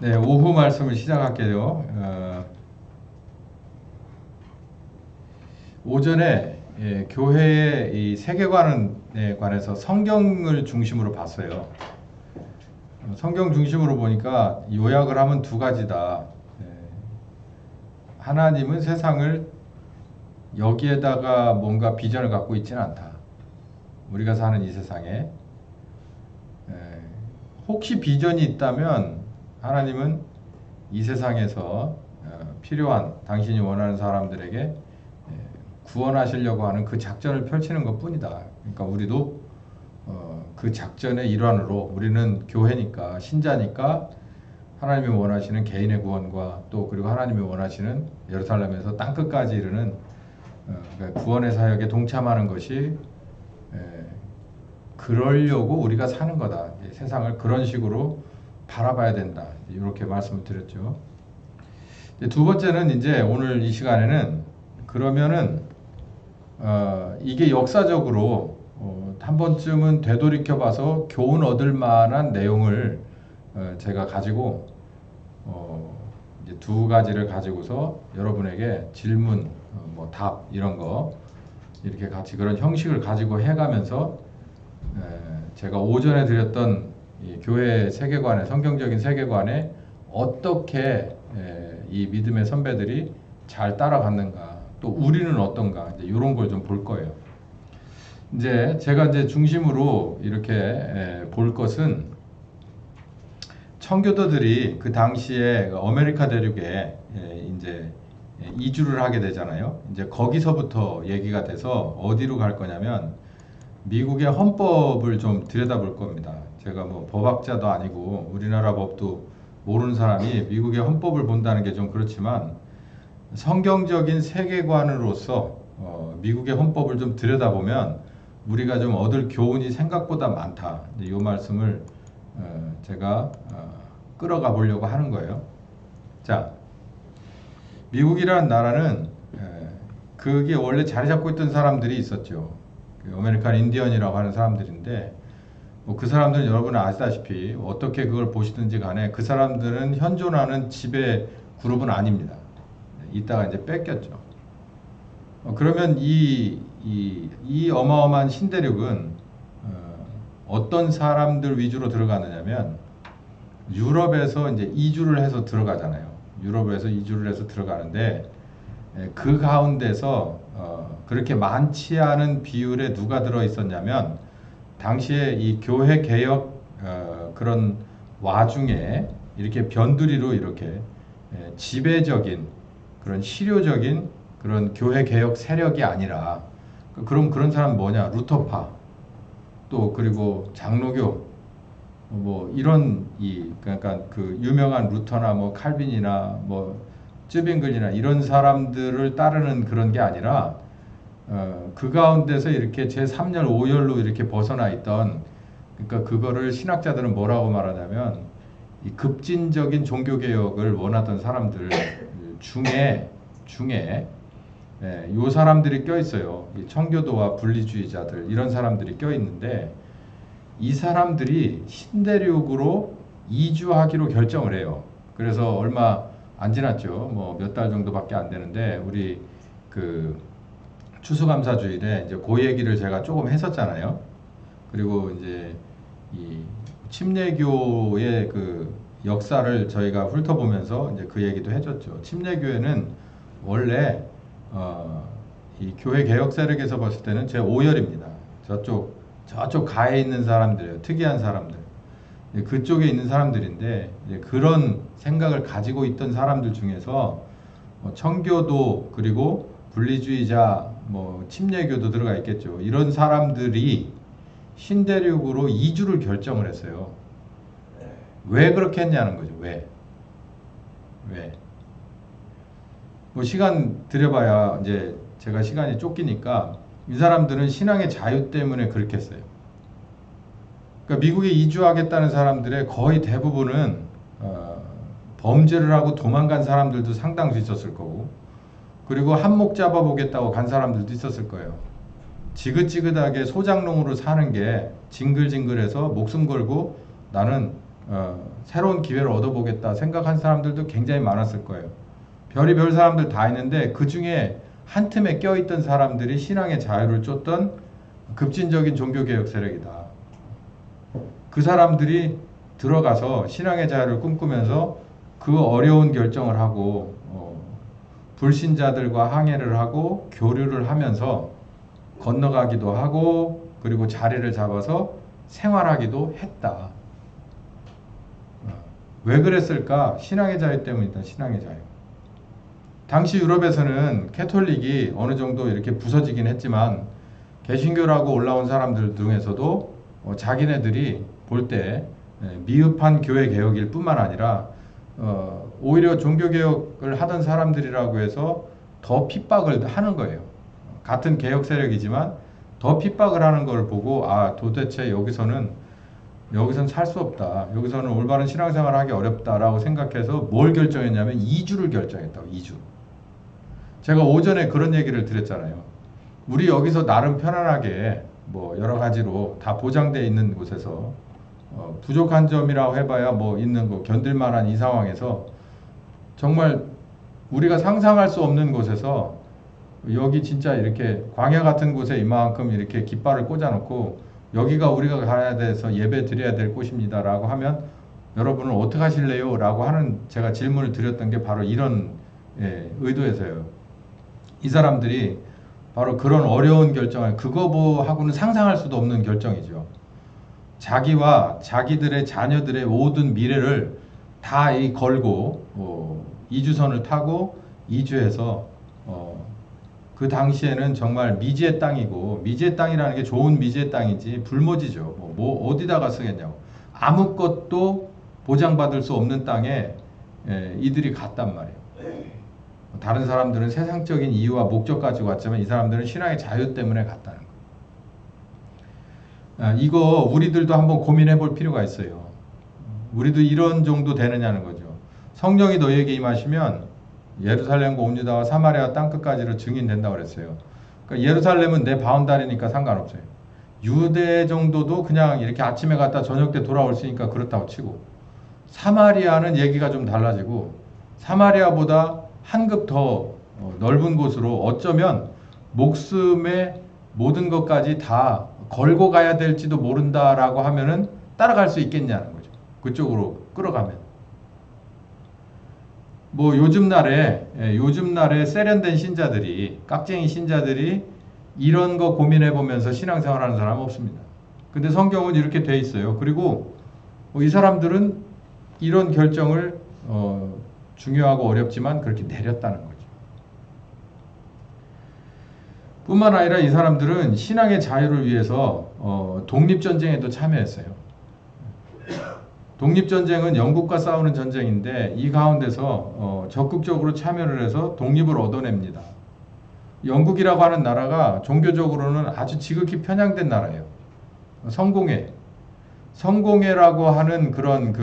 네, 오후 말씀을 시작할게요. 오전에 교회의 이 세계관에 관해서 성경을 중심으로 봤어요. 성경 중심으로 보니까 요약을 하면 두 가지다. 하나님은 세상을 여기에다가 뭔가 비전을 갖고 있지는 않다. 우리가 사는 이 세상에 혹시 비전이 있다면 하나님은 이 세상에서 필요한 당신이 원하는 사람들에게 구원하시려고 하는 그 작전을 펼치는 것 뿐이다. 그러니까 우리도 그 작전의 일환으로 우리는 교회니까 신자니까 하나님이 원하시는 개인의 구원과 또 그리고 하나님이 원하시는 예루살렘에서 땅끝까지 이르는 그러니까 구원의 사역에 동참하는 것이 그러려고 우리가 사는 거다. 세상을 그런 식으로 바라봐야 된다. 이렇게 말씀을 드렸죠. 두 번째는 이제 오늘 이 시간에는 그러면은 이게 역사적으로 한 번쯤은 되돌이켜 봐서 교훈 얻을 만한 내용을 제가 가지고 이제 두 가지를 가지고서 여러분에게 질문, 뭐 답 이런 거 이렇게 같이 그런 형식을 가지고 해가면서 제가 오전에 드렸던 이 교회 세계관에 성경적인 세계관에 어떻게 이 믿음의 선배들이 잘 따라갔는가 또 우리는 어떤가 이제 이런 걸 좀 볼 거예요. 이제 제가 이제 중심으로 이렇게 볼 것은 청교도들이 그 당시에 아메리카 대륙에 이제 이주를 하게 되잖아요. 이제 거기서부터 얘기가 돼서 어디로 갈 거냐면 미국의 헌법을 좀 들여다볼 겁니다. 제가 뭐 법학자도 아니고 우리나라 법도 모르는 사람이 미국의 헌법을 본다는 게 좀 그렇지만 성경적인 세계관으로서 미국의 헌법을 좀 들여다보면 우리가 좀 얻을 교훈이 생각보다 많다. 이 말씀을 제가 끌어가 보려고 하는 거예요. 자, 미국이라는 나라는 그게 원래 자리 잡고 있던 사람들이 있었죠. 아메리칸 인디언이라고 하는 사람들인데 뭐 그 사람들은 여러분은 아시다시피 어떻게 그걸 보시든지 간에 그 사람들은 현존하는 지배 그룹은 아닙니다. 이따가 이제 뺏겼죠. 그러면 이 어마어마한 신대륙은 어떤 사람들 위주로 들어가느냐면 유럽에서 이제 이주를 해서 들어가잖아요. 유럽에서 이주를 해서 들어가는데 그 가운데서 그렇게 많지 않은 비율에 누가 들어 있었냐면 당시에 이 교회 개혁 그런 와중에 이렇게 변두리로 이렇게 지배적인 그런 실효적인 그런 교회 개혁 세력이 아니라 그럼 그런 사람 뭐냐 루터파 또 그리고 장로교 뭐 이런 그러니까 그 유명한 루터나 뭐 칼빈이나 뭐 쯔빙글이나 이런 사람들을 따르는 그런 게 아니라 그 가운데서 이렇게 제3열 5열로 이렇게 벗어나 있던 그러니까 그거를 신학자들은 뭐라고 말하냐면 이 급진적인 종교개혁을 원하던 사람들 중에 요 사람들이 껴 있어요. 이 청교도와 분리주의자들 이런 사람들이 껴 있는데 이 사람들이 신대륙으로 이주하기로 결정을 해요. 그래서 얼마 안 지났죠. 뭐 몇 달 정도밖에 안 되는데 우리 그 추수감사주일에 이제 그 얘기를 제가 조금 했었잖아요. 그리고 이제 이 침례교의 그 역사를 저희가 훑어보면서 이제 그 얘기도 해줬죠. 침례교회는 원래 이 교회 개혁 세력에서 봤을 때는 제 5열입니다. 저쪽 가에 있는 사람들이에요. 특이한 사람들. 그쪽에 있는 사람들인데 그런 생각을 가지고 있던 사람들 중에서 청교도 그리고 분리주의자 뭐 침례교도 들어가 있겠죠. 이런 사람들이 신대륙으로 이주를 결정을 했어요. 왜 그렇게 했냐는 거죠. 왜? 뭐 시간 들여봐야 이제 제가 시간이 쫓기니까 이 사람들은 신앙의 자유 때문에 그렇게 했어요. 그러니까 미국에 이주하겠다는 사람들의 거의 대부분은 범죄를 하고 도망간 사람들도 상당수 있었을 거고 그리고 한몫 잡아보겠다고 간 사람들도 있었을 거예요. 지긋지긋하게 소장농으로 사는 게 징글징글해서 목숨 걸고 나는 새로운 기회를 얻어보겠다 생각한 사람들도 굉장히 많았을 거예요. 별의별 사람들 다 있는데 그 중에 한 틈에 껴있던 사람들이 신앙의 자유를 쫓던 급진적인 종교개혁 세력이다. 그 사람들이 들어가서 신앙의 자유를 꿈꾸면서 그 어려운 결정을 하고 불신자들과 항해를 하고 교류를 하면서 건너가기도 하고 그리고 자리를 잡아서 생활하기도 했다. 왜 그랬을까? 신앙의 자유 때문이다. 신앙의 자유. 당시 유럽에서는 캐톨릭이 어느 정도 이렇게 부서지긴 했지만 개신교라고 올라온 사람들 중에서도 자기네들이 볼 때 미흡한 교회 개혁일 뿐만 아니라 오히려 종교개혁을 하던 사람들이라고 해서 더 핍박을 하는 거예요. 같은 개혁 세력이지만 더 핍박을 하는 걸 보고 도대체 여기선 살 수 없다. 여기서는 올바른 신앙생활을 하기 어렵다라고 생각해서 뭘 결정했냐면 이주를 결정했다고. 이주. 제가 오전에 그런 얘기를 드렸잖아요. 우리 여기서 나름 편안하게 뭐 여러 가지로 다 보장되어 있는 곳에서 부족한 점이라고 해봐야 뭐 있는 거 견딜 만한 이 상황에서 정말 우리가 상상할 수 없는 곳에서 여기 진짜 이렇게 광야 같은 곳에 이만큼 이렇게 깃발을 꽂아놓고 여기가 우리가 가야 돼서 예배 드려야 될 곳입니다 라고 하면 여러분은 어떻게 하실래요? 라고 하는 제가 질문을 드렸던 게 바로 이런 의도에서요. 이 사람들이 바로 그런 어려운 결정을 그거하고는 상상할 수도 없는 결정이죠. 자기와 자기들의 자녀들의 모든 미래를 다 걸고 이주선을 타고 이주해서 그 당시에는 정말 미지의 땅이고 미지의 땅이라는 게 좋은 미지의 땅이지 불모지죠. 뭐 어디다가 쓰겠냐고. 아무것도 보장받을 수 없는 땅에 이들이 갔단 말이에요. 다른 사람들은 세상적인 이유와 목적 가지고 왔지만 이 사람들은 신앙의 자유 때문에 갔다는 거예요. 이거 우리들도 한번 고민해 볼 필요가 있어요. 우리도 이런 정도 되느냐는 거죠. 성령이 너희에게 임하시면 예루살렘과 온 유다와 사마리아 땅끝까지로 증인된다고 그랬어요. 그러니까 예루살렘은 내 바운다리니까 상관없어요. 유대 정도도 그냥 이렇게 아침에 갔다 저녁 때 돌아올 수 있으니까 그렇다고 치고 사마리아는 얘기가 좀 달라지고 사마리아보다 한 급 더 넓은 곳으로 어쩌면 목숨의 모든 것까지 다 걸고 가야 될지도 모른다라고 하면은 따라갈 수 있겠냐는 거죠. 그쪽으로 끌어가면. 뭐 요즘 날에 세련된 신자들이 깍쟁이 신자들이 이런 거 고민해 보면서 신앙생활하는 사람은 없습니다. 근데 성경은 이렇게 돼 있어요. 그리고 이 사람들은 이런 결정을 중요하고 어렵지만 그렇게 내렸다는 거죠. 뿐만 아니라 이 사람들은 신앙의 자유를 위해서 독립전쟁에도 참여했어요. 독립전쟁은 영국과 싸우는 전쟁인데 이 가운데서 적극적으로 참여를 해서 독립을 얻어냅니다. 영국이라고 하는 나라가 종교적으로는 아주 지극히 편향된 나라예요. 성공회라고 하는 그런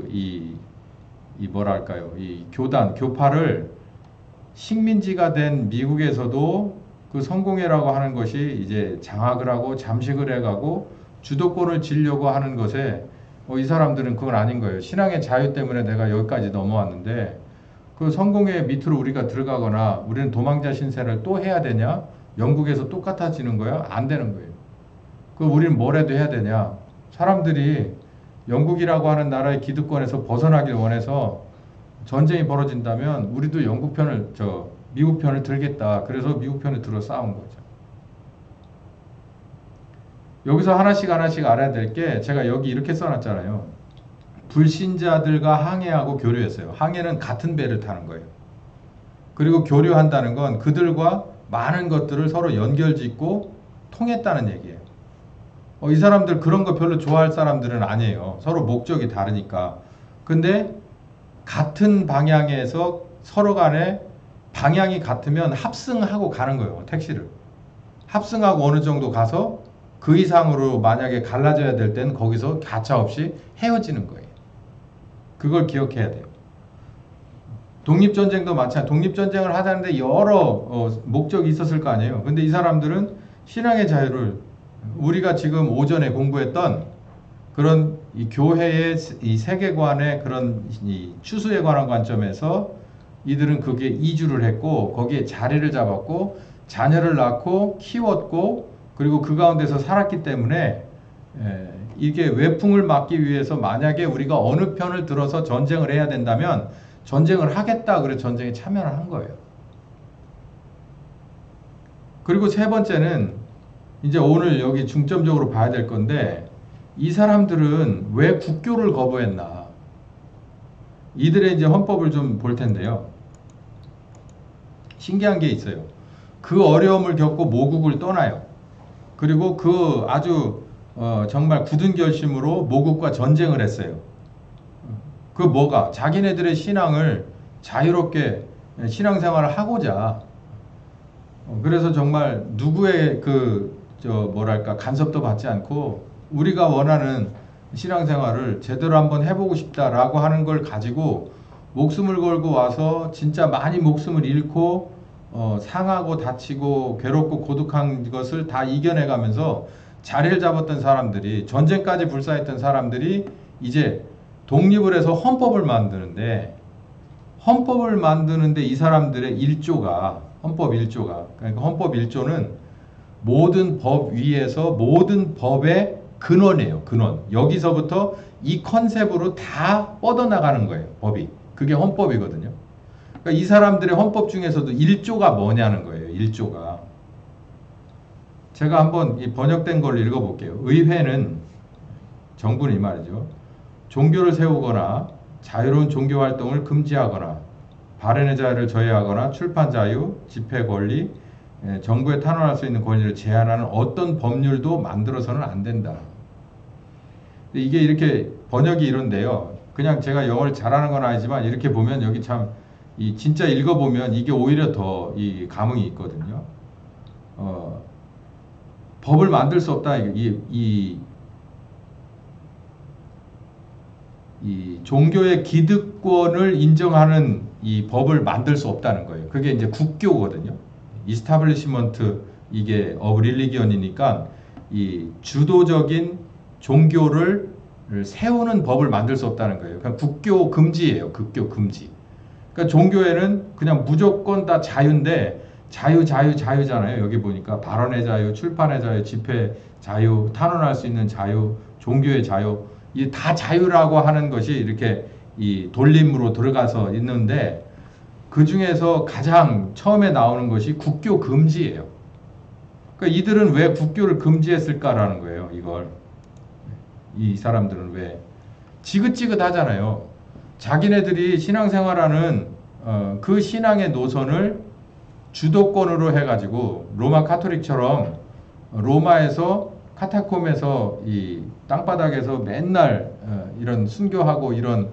이 교파를 식민지가 된 미국에서도 그 성공회라고 하는 것이 이제 장악을 하고 잠식을 해가고 주도권을 쥐려고 하는 것에 이 사람들은 그건 아닌 거예요. 신앙의 자유 때문에 내가 여기까지 넘어왔는데 그 성공회 밑으로 우리가 들어가거나 우리는 도망자 신세를 또 해야 되냐? 영국에서 똑같아지는 거야? 안 되는 거예요. 우리는 뭘 해도 해야 되냐? 사람들이 영국이라고 하는 나라의 기득권에서 벗어나길 원해서 전쟁이 벌어진다면 우리도 미국 편을 들겠다. 그래서 미국 편을 들어 싸운 거죠. 여기서 하나씩 알아야 될 게 제가 여기 이렇게 써놨잖아요. 불신자들과 항해하고 교류했어요. 항해는 같은 배를 타는 거예요. 그리고 교류한다는 건 그들과 많은 것들을 서로 연결짓고 통했다는 얘기예요. 이 사람들 그런 거 별로 좋아할 사람들은 아니에요. 서로 목적이 다르니까. 근데 같은 방향에서 서로 간에 방향이 같으면 합승하고 가는 거예요. 택시를. 합승하고 어느 정도 가서 그 이상으로 만약에 갈라져야 될 때는 거기서 가차없이 헤어지는 거예요. 그걸 기억해야 돼요. 독립전쟁도 마찬가지. 독립전쟁을 하자는데 여러 목적이 있었을 거 아니에요. 근데 이 사람들은 신앙의 자유를 우리가 지금 오전에 공부했던 그런 이 교회의 이 세계관의 그런 이 추수에 관한 관점에서 이들은 그게 이주를 했고 거기에 자리를 잡았고 자녀를 낳고 키웠고 그리고 그 가운데서 살았기 때문에 이게 외풍을 막기 위해서 만약에 우리가 어느 편을 들어서 전쟁을 해야 된다면 전쟁을 하겠다 그래 전쟁에 참여를 한 거예요. 그리고 세 번째는 이제 오늘 여기 중점적으로 봐야 될 건데 이 사람들은 왜 국교를 거부했나? 이들의 이제 헌법을 좀 볼 텐데요. 신기한 게 있어요. 그 어려움을 겪고 모국을 떠나요. 그리고 그 아주 정말 굳은 결심으로 모국과 전쟁을 했어요. 그 뭐가? 자기네들의 신앙을 자유롭게 신앙생활을 하고자. 그래서 정말 누구의 뭐랄까 간섭도 받지 않고 우리가 원하는 신앙생활을 제대로 한번 해보고 싶다라고 하는 걸 가지고 목숨을 걸고 와서 진짜 많이 목숨을 잃고 상하고 다치고 괴롭고 고독한 것을 다 이겨내가면서 자리를 잡았던 사람들이 전쟁까지 불사했던 사람들이 이제 독립을 해서 헌법을 만드는데 이 사람들의 헌법 1조가 그러니까 헌법 1조는 모든 법 위에서 모든 법의 근원이에요. 근원. 여기서부터 이 컨셉으로 다 뻗어나가는 거예요. 법이. 그게 헌법이거든요. 그러니까 이 사람들의 헌법 중에서도 1조가 뭐냐는 거예요. 1조가. 제가 한번 이 번역된 걸 읽어볼게요. 의회는 정부는 이 말이죠. 종교를 세우거나 자유로운 종교 활동을 금지하거나 발언의 자유를 저해하거나 출판 자유, 집회 권리, 정부에 탄원할 수 있는 권리를 제한하는 어떤 법률도 만들어서는 안 된다. 이게 이렇게 번역이 이런데요. 그냥 제가 영어를 잘하는 건 아니지만 이렇게 보면 여기 참 진짜 읽어보면 이게 오히려 더 이 감흥이 있거든요. 법을 만들 수 없다. 이 종교의 기득권을 인정하는 이 법을 만들 수 없다는 거예요. 그게 이제 국교거든요. 이스타블리시먼트 이게 of religion이니까 이 주도적인 종교를 세우는 법을 만들 수 없다는 거예요. 그냥 국교 금지예요. 국교 금지. 그러니까 종교에는 그냥 무조건 다 자유인데 자유잖아요. 여기 보니까 발언의 자유, 출판의 자유, 집회 자유, 탄원할 수 있는 자유, 종교의 자유 이 다 자유라고 하는 것이 이렇게 이 돌림으로 들어가서 있는데 그 중에서 가장 처음에 나오는 것이 국교 금지예요. 그러니까 이들은 왜 국교를 금지했을까라는 거예요. 이 사람들은 왜 지긋지긋하잖아요. 자기네들이 신앙생활하는 그 신앙의 노선을 주도권으로 해가지고 로마 카톨릭처럼 로마에서 카타콤에서 이 땅바닥에서 맨날 이런 순교하고 이런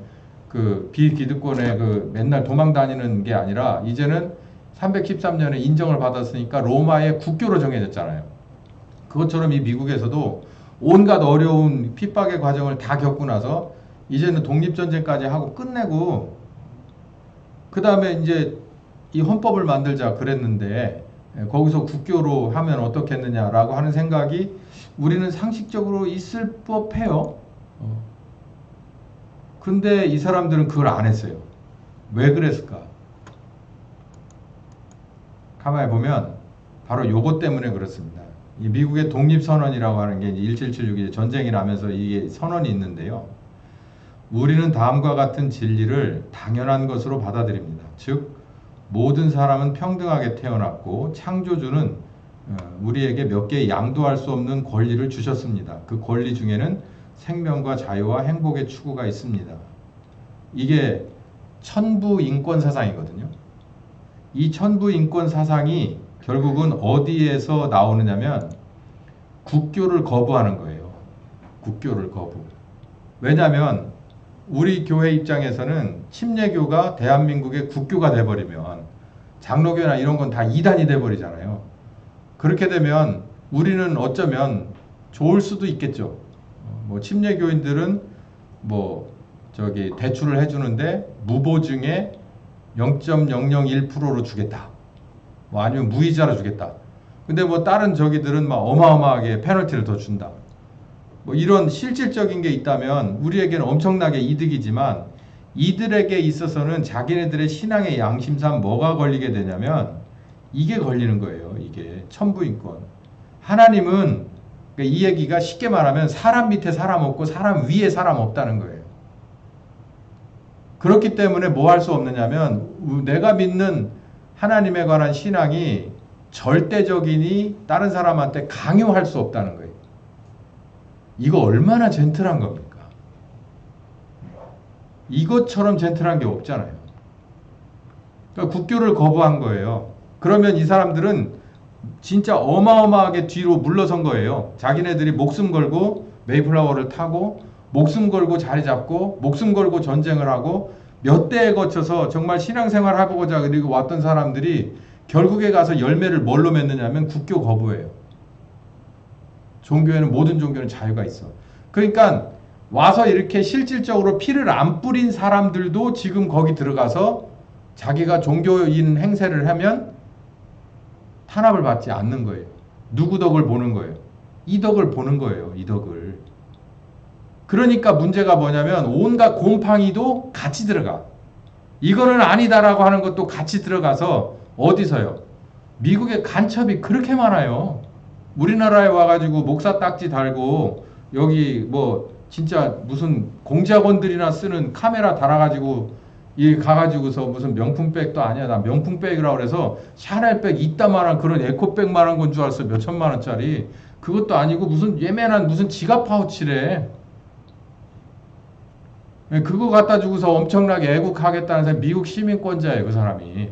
그 비기득권에 맨날 도망 다니는 게 아니라 이제는 313년에 인정을 받았으니까 로마의 국교로 정해졌잖아요. 그것처럼 이 미국에서도 온갖 어려운 핍박의 과정을 다 겪고 나서 이제는 독립전쟁까지 하고 끝내고 그 다음에 이제 이 헌법을 만들자 그랬는데 거기서 국교로 하면 어떻겠느냐라고 하는 생각이 우리는 상식적으로 있을 법해요. 근데 이 사람들은 그걸 안 했어요. 왜 그랬을까? 가만히 보면 바로 요것 때문에 그렇습니다. 이 미국의 독립선언이라고 하는 게 1776이 전쟁이 나면서 이게 선언이 있는데요. 우리는 다음과 같은 진리를 당연한 것으로 받아들입니다. 즉 모든 사람은 평등하게 태어났고 창조주는 우리에게 몇 개 양도할 수 없는 권리를 주셨습니다. 그 권리 중에는 생명과 자유와 행복의 추구가 있습니다. 이게 천부 인권 사상이거든요. 이 천부 인권 사상이 결국은 어디에서 나오느냐면 국교를 거부하는 거예요. 국교를 거부. 왜냐하면 우리 교회 입장에서는 침례교가 대한민국의 국교가 돼버리면 장로교나 이런 건 다 이단이 돼버리잖아요. 그렇게 되면 우리는 어쩌면 좋을 수도 있겠죠. 뭐 침례교인들은 대출을 해주는데 무보증에 0.001%로 주겠다. 아니면 무이자로 주겠다. 근데 다른 저기들은 막 어마어마하게 페널티를 더 준다. 뭐 이런 실질적인 게 있다면 우리에게는 엄청나게 이득이지만 이들에게 있어서는 자기네들의 신앙의 양심상 뭐가 걸리게 되냐면 이게 걸리는 거예요. 이게 천부인권. 하나님은 이 얘기가 쉽게 말하면 사람 밑에 사람 없고 사람 위에 사람 없다는 거예요. 그렇기 때문에 뭐 할 수 없느냐면 내가 믿는 하나님에 관한 신앙이 절대적이니 다른 사람한테 강요할 수 없다는 거예요. 이거 얼마나 젠틀한 겁니까? 이것처럼 젠틀한 게 없잖아요. 그러니까 국교를 거부한 거예요. 그러면 이 사람들은 진짜 어마어마하게 뒤로 물러선 거예요. 자기네들이 목숨 걸고 메이플라워를 타고 목숨 걸고 자리 잡고 목숨 걸고 전쟁을 하고 몇 대에 거쳐서 정말 신앙생활 해보고자 그리고 왔던 사람들이 결국에 가서 열매를 뭘로 맺느냐면 국교 거부예요. 종교에는 모든 종교는 자유가 있어. 그러니까 와서 이렇게 실질적으로 피를 안 뿌린 사람들도 지금 거기 들어가서 자기가 종교인 행세를 하면 탄압을 받지 않는 거예요. 누구 덕을 보는 거예요? 이 덕을 보는 거예요. 이 덕을. 그러니까 문제가 뭐냐면 온갖 곰팡이도 같이 들어가. 이거는 아니다라고 하는 것도 같이 들어가서 어디서요? 미국의 간첩이 그렇게 많아요. 우리나라에 와가지고 목사 딱지 달고 여기 뭐 진짜 무슨 공작원들이나 쓰는 카메라 달아가지고 이 가가지고서 무슨 명품백도 아니야. 나 명품백이라고 그래서 샤넬백 이따만한 그런 에코백만한 건 줄 알았어. 몇 천만 원짜리. 그것도 아니고 무슨 예매한 무슨 지갑 파우치래. 그거 갖다 주고서 엄청나게 애국하겠다는 사람이 미국 시민권자예요. 그 사람이.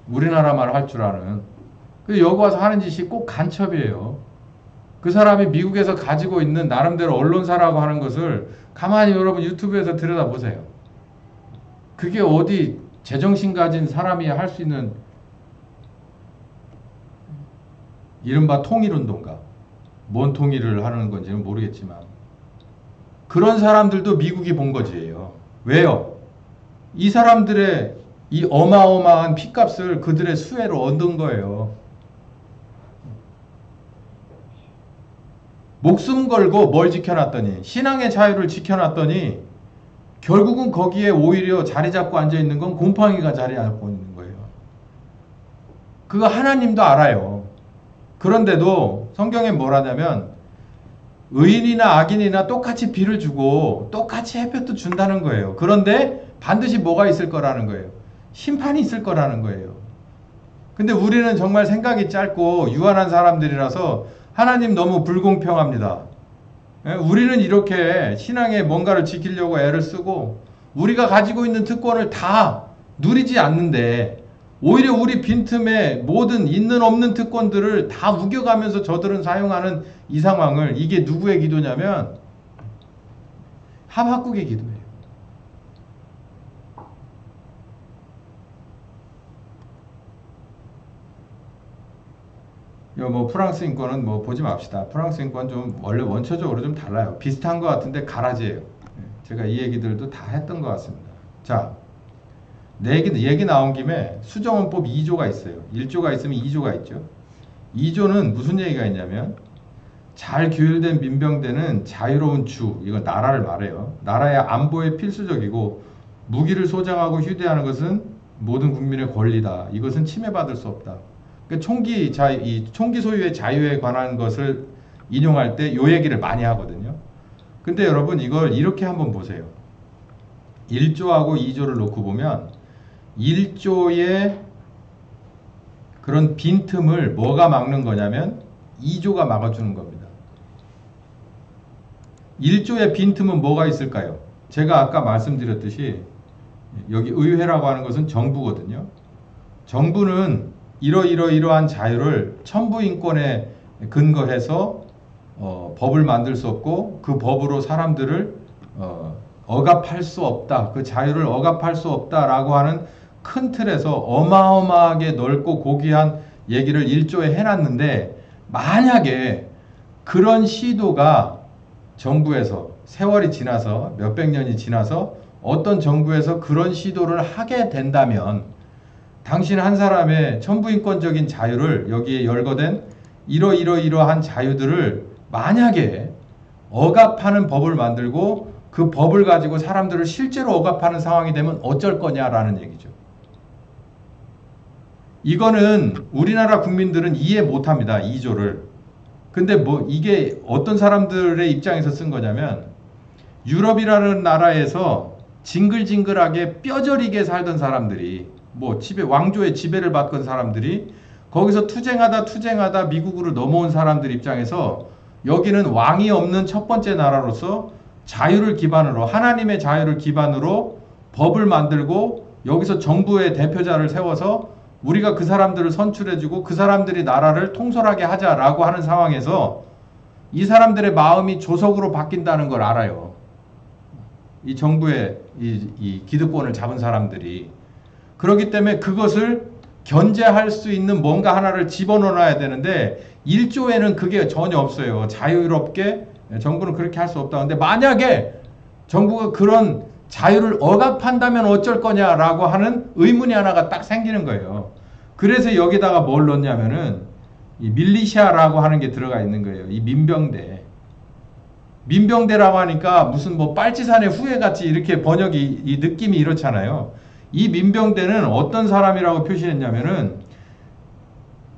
우리나라 말 할 줄 아는. 여기 와서 하는 짓이 꼭 간첩이에요. 그 사람이 미국에서 가지고 있는 나름대로 언론사라고 하는 것을 가만히 여러분 유튜브에서 들여다보세요. 그게 어디 제정신 가진 사람이 할 수 있는 이른바 통일운동가. 뭔 통일을 하는 건지는 모르겠지만 그런 사람들도 미국이 본 거지예요. 왜요? 이 사람들의 이 어마어마한 핏값을 그들의 수혜로 얻은 거예요. 목숨 걸고 뭘 지켜놨더니 신앙의 자유를 지켜놨더니 결국은 거기에 오히려 자리 잡고 앉아있는 건 곰팡이가 자리 잡고 있는 거예요. 그거 하나님도 알아요. 그런데도 성경에 뭐라냐면 의인이나 악인이나 똑같이 비를 주고 똑같이 햇볕도 준다는 거예요. 그런데 반드시 뭐가 있을 거라는 거예요. 심판이 있을 거라는 거예요. 근데 우리는 정말 생각이 짧고 유한한 사람들이라서 하나님 너무 불공평합니다. 우리는 이렇게 신앙에 뭔가를 지키려고 애를 쓰고 우리가 가지고 있는 특권을 다 누리지 않는데 오히려 우리 빈틈에 모든 있는 없는 특권들을 다 우겨가면서 저들은 사용하는 이 상황을 이게 누구의 기도냐면 하박국의 기도예요. 뭐 프랑스 인권은 뭐 보지 맙시다. 프랑스 인권 좀 원래 원초적으로 좀 달라요. 비슷한 것 같은데 가라지예요. 제가 이 얘기들도 다 했던 것 같습니다. 자, 얘기 나온 김에 수정헌법 2조가 있어요. 1조가 있으면 2조가 있죠. 2조는 무슨 얘기가 있냐면 잘 규율된 민병대는 자유로운 주, 이건 나라를 말해요. 나라의 안보에 필수적이고 무기를 소장하고 휴대하는 것은 모든 국민의 권리다. 이것은 침해받을 수 없다. 총기 소유의 자유에 관한 것을 인용할 때 이 얘기를 많이 하거든요. 근데 여러분 이걸 이렇게 한번 보세요. 1조하고 2조를 놓고 보면 1조의 그런 빈틈을 뭐가 막는 거냐면 2조가 막아주는 겁니다. 1조의 빈틈은 뭐가 있을까요? 제가 아까 말씀드렸듯이 여기 의회라고 하는 것은 정부거든요. 정부는 이러한 자유를 천부인권에 근거해서 법을 만들 수 없고 그 법으로 사람들을 억압할 수 없다. 그 자유를 억압할 수 없다라고 하는 큰 틀에서 어마어마하게 넓고 고귀한 얘기를 1조에 해놨는데 만약에 그런 시도가 정부에서 세월이 지나서 몇백 년이 지나서 어떤 정부에서 그런 시도를 하게 된다면 당신 한 사람의 천부인권적인 자유를 여기에 열거된 이러한 자유들을 만약에 억압하는 법을 만들고 그 법을 가지고 사람들을 실제로 억압하는 상황이 되면 어쩔 거냐라는 얘기죠. 이거는 우리나라 국민들은 이해 못합니다. 2조를. 근데 뭐 이게 어떤 사람들의 입장에서 쓴 거냐면 유럽이라는 나라에서 징글징글하게 뼈저리게 살던 사람들이 뭐 왕조의 지배를 받던 사람들이 거기서 투쟁하다 미국으로 넘어온 사람들 입장에서 여기는 왕이 없는 첫 번째 나라로서 자유를 기반으로 하나님의 자유를 기반으로 법을 만들고 여기서 정부의 대표자를 세워서 우리가 그 사람들을 선출해주고 그 사람들이 나라를 통솔하게 하자라고 하는 상황에서 이 사람들의 마음이 조석으로 바뀐다는 걸 알아요. 이 정부의 이 기득권을 잡은 사람들이. 그렇기 때문에 그것을 견제할 수 있는 뭔가 하나를 집어넣어야 되는데 1조에는 그게 전혀 없어요. 자유롭게 정부는 그렇게 할 수 없다. 근데 만약에 정부가 그런 자유를 억압한다면 어쩔 거냐라고 하는 의문이 하나가 딱 생기는 거예요. 그래서 여기다가 뭘 넣냐면은 이 밀리시아라고 하는 게 들어가 있는 거예요. 이 민병대. 민병대라고 하니까 무슨 뭐 빨치산의 후예 같이 이렇게 번역이 이 느낌이 이렇잖아요. 이 민병대는 어떤 사람이라고 표시했냐면은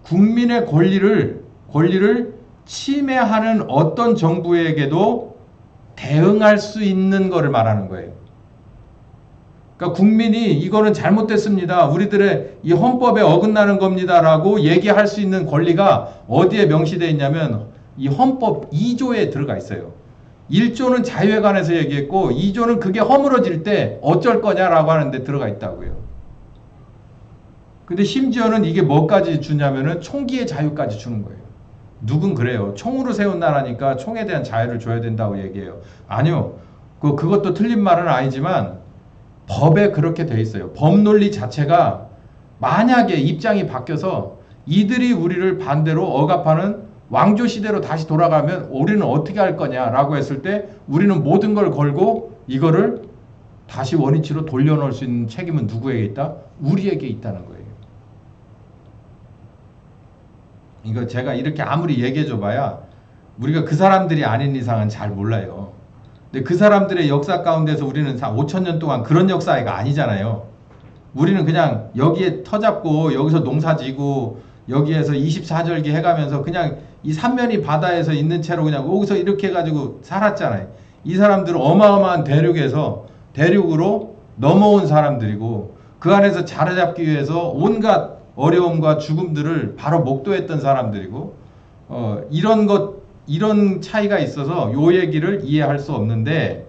국민의 권리를 침해하는 어떤 정부에게도 대응할 수 있는 거를 말하는 거예요. 그러니까 국민이 이거는 잘못됐습니다. 우리들의 이 헌법에 어긋나는 겁니다라고 얘기할 수 있는 권리가 어디에 명시되어 있냐면 이 헌법 2조에 들어가 있어요. 1조는 자유에 관해서 얘기했고 2조는 그게 허물어질 때 어쩔 거냐라고 하는데 들어가 있다고요. 근데 심지어는 이게 뭐까지 주냐면은 총기의 자유까지 주는 거예요. 누군 그래요. 총으로 세운 나라니까 총에 대한 자유를 줘야 된다고 얘기해요. 아니요. 그것도 틀린 말은 아니지만 법에 그렇게 돼 있어요. 법 논리 자체가 만약에 입장이 바뀌어서 이들이 우리를 반대로 억압하는 왕조 시대로 다시 돌아가면 우리는 어떻게 할 거냐라고 했을 때 우리는 모든 걸 걸고 이거를 다시 원위치로 돌려놓을 수 있는 책임은 누구에게 있다? 우리에게 있다는 거예요. 이거 제가 이렇게 아무리 얘기해 줘봐야 우리가 그 사람들이 아닌 이상은 잘 몰라요. 근데 그 사람들의 역사 가운데서 우리는 5,000년 동안 그런 역사가 아니잖아요. 우리는 그냥 여기에 터잡고 여기서 농사지고 여기에서 24절기 해가면서 그냥 이 삼면이 바다에서 있는 채로 그냥 여기서 이렇게 해가지고 살았잖아요. 이 사람들은 어마어마한 대륙으로 넘어온 사람들이고 그 안에서 자리 잡기 위해서 온갖 어려움과 죽음들을 바로 목도했던 사람들이고 이런 차이가 있어서 요 얘기를 이해할 수 없는데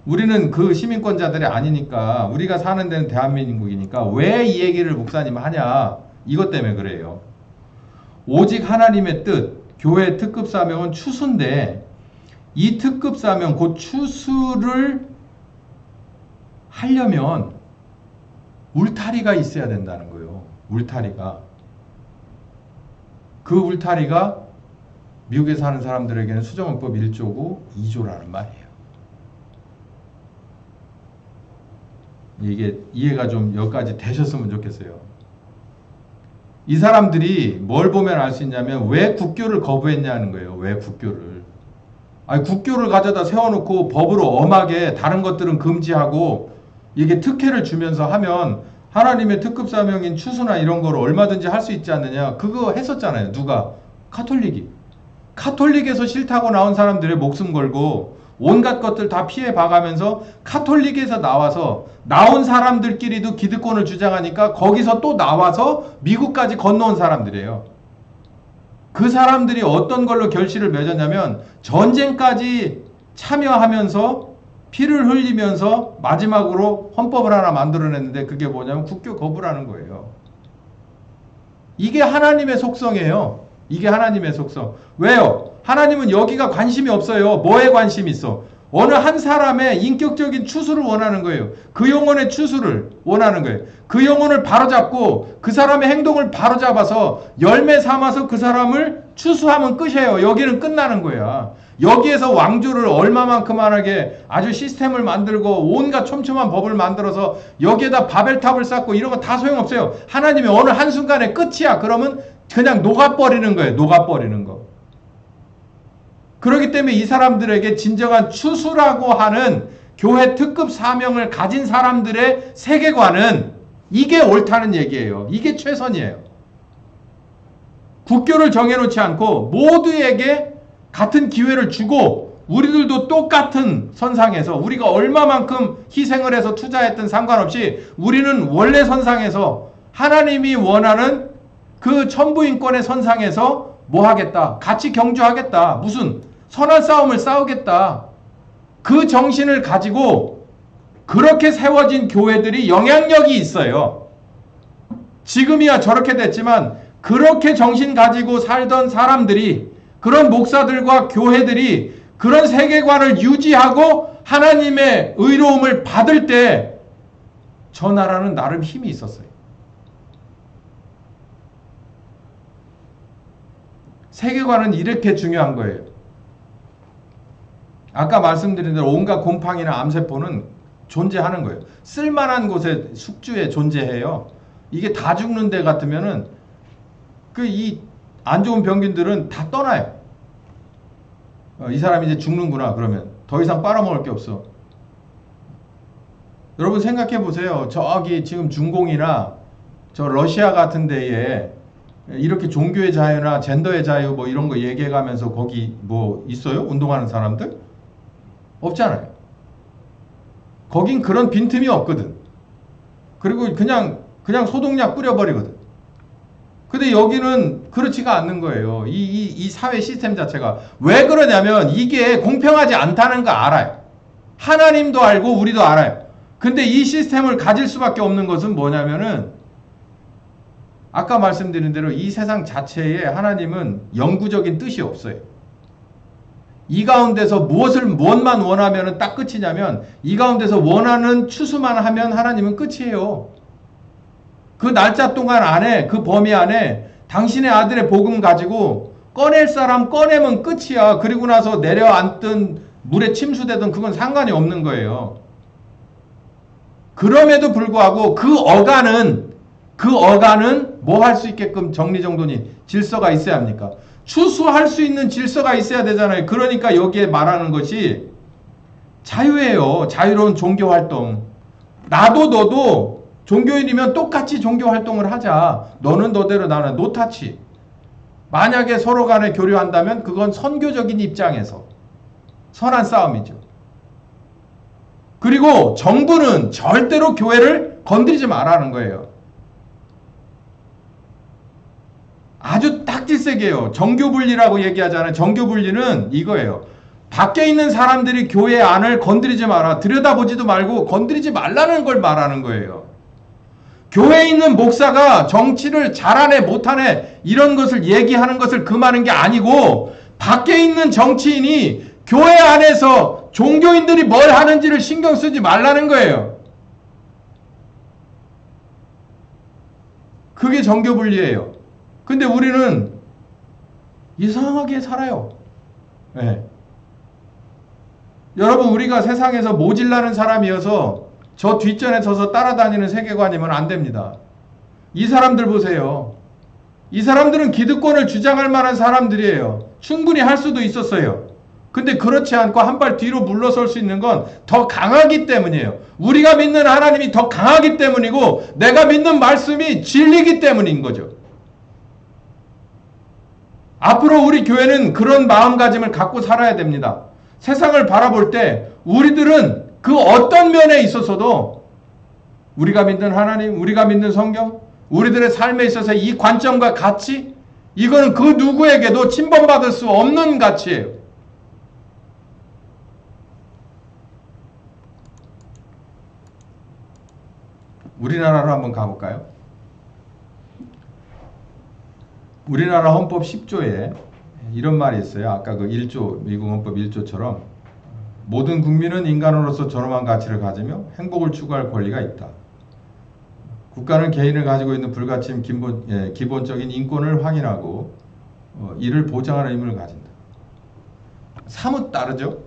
우리는 그 시민권자들이 아니니까 우리가 사는 데는 대한민국이니까 왜 이 얘기를 목사님 하냐 이것 때문에 그래요. 오직 하나님의 뜻 교회 특급 사명은 추수인데 이 특급 사명 곧 추수를 하려면 울타리가 있어야 된다는 거예요. 울타리가. 그 울타리가 미국에 사는 사람들에게는 수정헌법 1조고 2조라는 말이에요. 이게 이해가 좀 여기까지 되셨으면 좋겠어요. 이 사람들이 뭘 보면 알 수 있냐면 왜 국교를 거부했냐는 거예요. 왜 국교를. 아니 국교를 가져다 세워놓고 법으로 엄하게 다른 것들은 금지하고 이게 특혜를 주면서 하면 하나님의 특급 사명인 추수나 이런 거를 얼마든지 할 수 있지 않느냐. 그거 했었잖아요. 누가? 카톨릭이. 카톨릭에서 싫다고 나온 사람들의 목숨 걸고 온갖 것들 다 피해 봐가면서 카톨릭에서 나온 사람들끼리도 기득권을 주장하니까 거기서 또 나와서 미국까지 건너온 사람들이에요. 그 사람들이 어떤 걸로 결실을 맺었냐면 전쟁까지 참여하면서 피를 흘리면서 마지막으로 헌법을 하나 만들어냈는데 그게 뭐냐면 국교 거부라는 거예요. 이게 하나님의 속성이에요. 이게 하나님의 속성. 왜요? 하나님은 여기가 관심이 없어요. 뭐에 관심이 있어? 어느 한 사람의 인격적인 추수를 원하는 거예요. 그 영혼의 추수를 원하는 거예요. 그 영혼을 바로잡고 그 사람의 행동을 바로잡아서 열매 삼아서 그 사람을 추수하면 끝이에요. 여기는 끝나는 거야. 여기에서 왕조를 얼마만큼만하게 아주 시스템을 만들고 온갖 촘촘한 법을 만들어서 여기에다 바벨탑을 쌓고 이런 거 다 소용없어요. 하나님이 어느 한순간에 끝이야. 그러면 그냥 녹아버리는 거예요. 녹아버리는 거. 그렇기 때문에 이 사람들에게 진정한 추수라고 하는 교회 특급 사명을 가진 사람들의 세계관은 이게 옳다는 얘기예요. 이게 최선이에요. 국교를 정해놓지 않고 모두에게 같은 기회를 주고 우리들도 똑같은 선상에서 우리가 얼마만큼 희생을 해서 투자했든 상관없이 우리는 원래 선상에서 하나님이 원하는 그 천부인권의 선상에서 뭐 하겠다? 같이 경주하겠다. 무슨 선한 싸움을 싸우겠다. 그 정신을 가지고 그렇게 세워진 교회들이 영향력이 있어요. 지금이야 저렇게 됐지만 그렇게 정신 가지고 살던 사람들이, 그런 목사들과 교회들이 그런 세계관을 유지하고 하나님의 의로움을 받을 때 저 나라는 나름 힘이 있었어요. 세계관은 이렇게 중요한 거예요. 아까 말씀드린 대로 온갖 곰팡이나 암세포는 존재하는 거예요. 쓸만한 곳에 숙주에 존재해요. 이게 다 죽는 데 같으면은 이 안 좋은 병균들은 다 떠나요. 이 사람이 이제 죽는구나 그러면 더 이상 빨아먹을 게 없어. 여러분 생각해 보세요. 저기 지금 중공이나 저 러시아 같은 데에 이렇게 종교의 자유나 젠더의 자유 뭐 이런 거 얘기해 가면서 거기 뭐 있어요? 운동하는 사람들? 없잖아요. 거긴 그런 빈틈이 없거든. 그리고 그냥 소독약 뿌려버리거든. 근데 여기는 그렇지가 않는 거예요. 이 사회 시스템 자체가. 왜 그러냐면 이게 공평하지 않다는 거 알아요. 하나님도 알고 우리도 알아요. 근데 이 시스템을 가질 수밖에 없는 것은 뭐냐면은 아까 말씀드린 대로 이 세상 자체에 하나님은 영구적인 뜻이 없어요. 이 가운데서 무엇만 원하면 딱 끝이냐면 이 가운데서 원하는 추수만 하면 하나님은 끝이에요. 그 날짜 동안 안에 그 범위 안에 당신의 아들의 복음 가지고 꺼낼 사람 꺼내면 끝이야. 그리고 나서 내려앉든 물에 침수되든 그건 상관이 없는 거예요. 그럼에도 불구하고 그 어간은 뭐 할 수 있게끔 정리정돈이 질서가 있어야 합니까? 추수할 수 있는 질서가 있어야 되잖아요. 그러니까 여기에 말하는 것이 자유예요. 자유로운 종교활동. 나도 너도 종교인이면 똑같이 종교활동을 하자. 너는 너대로 나는 노타치. 만약에 서로 간에 교류한다면 그건 선교적인 입장에서 선한 싸움이죠. 그리고 정부는 절대로 교회를 건드리지 말라는 거예요. 아주 딱질색이에요. 정교분리라고 얘기하잖아요. 정교분리는 이거예요. 밖에 있는 사람들이 교회 안을 건드리지 마라. 들여다보지도 말고 건드리지 말라는 걸 말하는 거예요. 교회에 있는 목사가 정치를 잘하네 못하네 이런 것을 얘기하는 것을 금하는 게 아니고 밖에 있는 정치인이 교회 안에서 종교인들이 뭘 하는지를 신경 쓰지 말라는 거예요. 그게 정교분리예요. 근데 우리는 이상하게 살아요. 네. 여러분 우리가 세상에서 모질라는 사람이어서 저 뒷전에 서서 따라다니는 세계관이면 안 됩니다. 이 사람들 보세요. 이 사람들은 기득권을 주장할 만한 사람들이에요. 충분히 할 수도 있었어요. 근데 그렇지 않고 한 발 뒤로 물러설 수 있는 건 더 강하기 때문이에요. 우리가 믿는 하나님이 더 강하기 때문이고 내가 믿는 말씀이 진리기 때문인 거죠. 앞으로 우리 교회는 그런 마음가짐을 갖고 살아야 됩니다. 세상을 바라볼 때 우리들은 그 어떤 면에 있어서도 우리가 믿는 하나님, 우리가 믿는 성경, 우리들의 삶에 있어서 이 관점과 가치, 이거는 그 누구에게도 침범받을 수 없는 가치예요. 우리나라로 한번 가볼까요? 우리나라 헌법 10조에 이런 말이 있어요. 아까 그 1조, 미국 헌법 1조처럼 모든 국민은 인간으로서 존엄한 가치를 가지며 행복을 추구할 권리가 있다. 국가는 개인을 가지고 있는 불가침 기본적인 인권을 확인하고 이를 보장하는 의무를 가진다. 사뭇 다르죠?